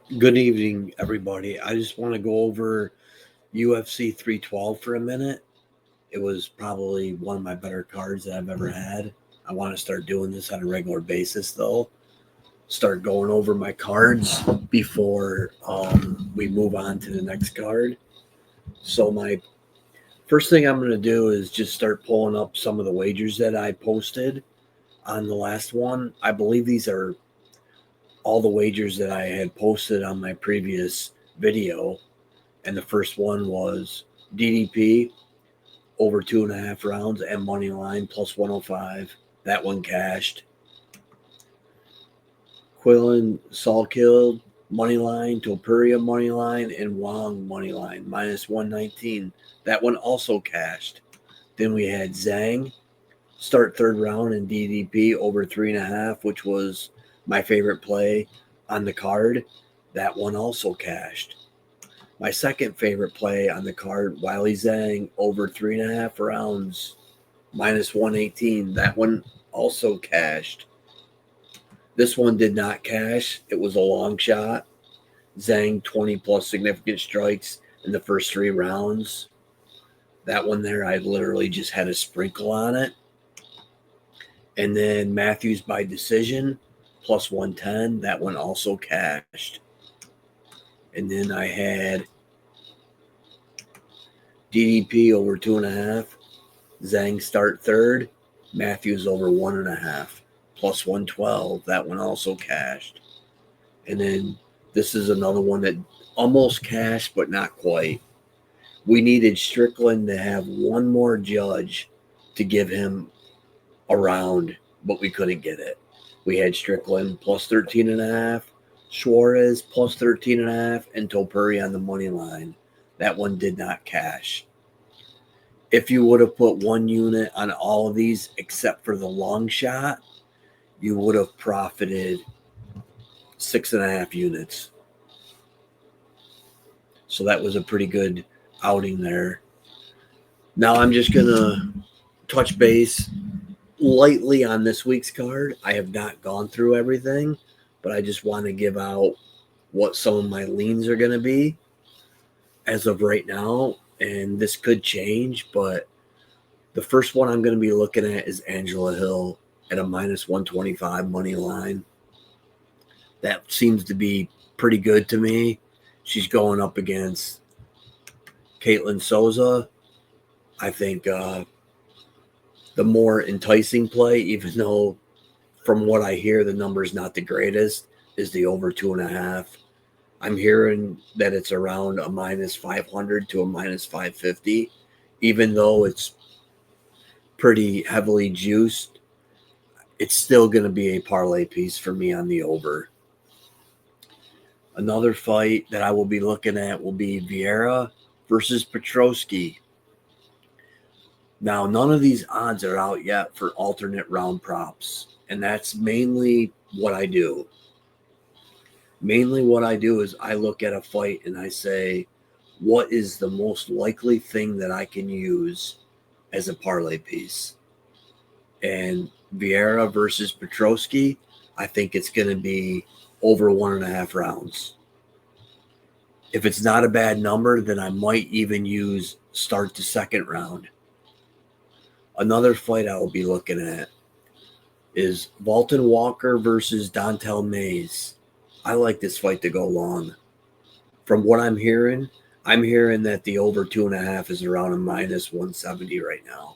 Good evening, everybody. I just want to go over UFC 312 for a minute. It was probably one of my better cards that I've ever had. I want to start doing this on a regular basis, though. Start going over my cards before we move on to the next card. So, my first thing I'm going to do is just start pulling up some of the wagers that I posted on the last one. I believe these are all the wagers that I had posted on my previous video, and the first one was DDP over 2.5 rounds and money line plus 105. That one cashed. Quillen Salkill money line, Topuria money line, and Wong money line minus 119. That one also cashed. Then we had Zhang start third round in DDP over 3.5, which was my favorite play on the card. That one also cashed. My second favorite play on the card, Wiley Zhang, over 3.5 rounds, minus 118. That one also cashed. This one did not cash. It was a long shot. Zhang, 20 plus significant strikes in the first 3 rounds. That one there, I literally just had a sprinkle on it. And then Matthews by decision, plus 110. That one also cashed. And then I had DDP over 2.5. Zhang start third. Matthews over 1.5. Plus 112. That one also cashed. And then this is another one that almost cashed, but not quite. We needed Strickland to have one more judge to give him a round, but we couldn't get it. We had Strickland plus 13.5, Suarez plus 13.5, and Topuri on the money line. That one did not cash. If you would have put one unit on all of these except for the long shot, you would have profited 6.5 units. So that was a pretty good outing there. Now I'm just going to touch base lightly on this week's card. I have not gone through everything, but I just want to give out what some of my leans are going to be as of right now. And this could change, but the first one I'm going to be looking at is Angela Hill at a minus 125 money line. That seems to be pretty good to me. She's going up against Caitlin Souza. I think the more enticing play, even though from what I hear the number's not the greatest, is the over 2.5. I'm hearing that it's around a minus 500 to a minus 550, even though it's pretty heavily juiced. It's still going to be a parlay piece for me on the over. Another fight that I will be looking at will be Vieira versus Petrosky. Now, none of these odds are out yet for alternate round props, and that's mainly what I do. Mainly what I do is I look at a fight and I say, what is the most likely thing that I can use as a parlay piece? And Vieira versus Petrosky, I think it's going to be over 1.5 rounds. If it's not a bad number, then I might even use start to second round. Another fight I will be looking at is Walton Walker versus Dontel Mays. I like this fight to go long. From what I'm hearing that the over 2.5 is around a minus 170 right now.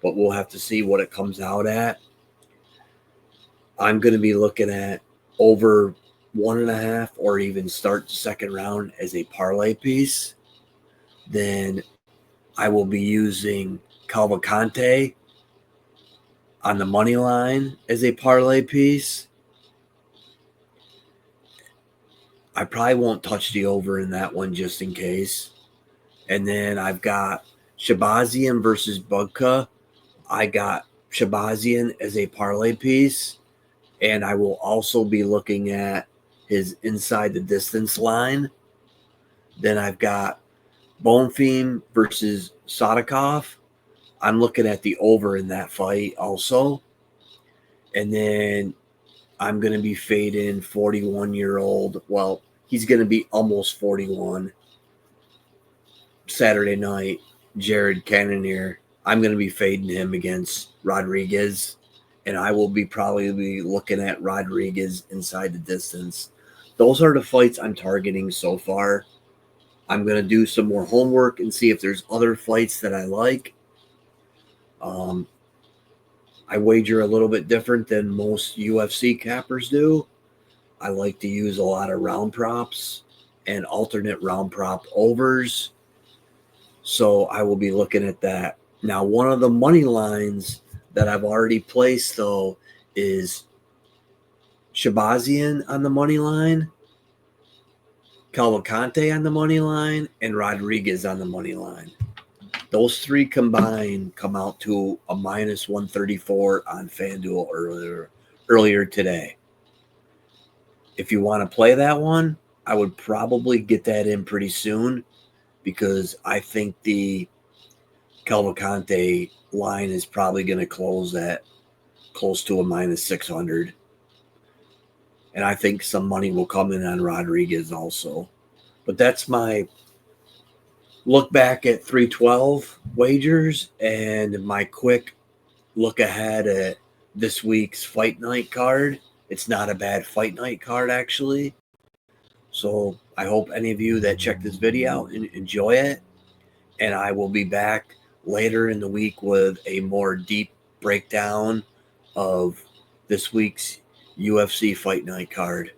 But we'll have to see what it comes out at. I'm going to be looking at over 1.5 or even start the second round as a parlay piece. Then I will be using Cavalcante on the money line as a parlay piece. I probably won't touch the over in that one just in case. And then I've got Shabazian versus Bugka. I got Shabazian as a parlay piece. And I will also be looking at his inside the distance line. Then I've got Bonfim versus Sadikov. I'm looking at the over in that fight also. And then I'm going to be fading 41-year-old. Well, he's going to be almost 41. Saturday night, Jared Cannonier, I'm going to be fading him against Rodriguez, and I will be probably looking at Rodriguez inside the distance. Those are the fights I'm targeting so far. I'm going to do some more homework and see if there's other fights that I like. I wager a little bit different than most UFC cappers do. I like to use a lot of round props and alternate round prop overs. So I will be looking at that. Now, one of the money lines that I've already placed, though, is Shabazian on the money line, Cavalcante on the money line, and Rodriguez on the money line. Those three combined come out to a minus 134 on FanDuel earlier today. If you want to play that one, I would probably get that in pretty soon because I think the Cavalcante line is probably going to close at close to a minus 600. And I think some money will come in on Rodriguez also. But that's my look back at 312 wagers and my quick look ahead at this week's fight night card. It's not a bad fight night card, actually. So I hope any of you that check this video out and enjoy it. And I will be back later in the week with a more deep breakdown of this week's UFC fight night card.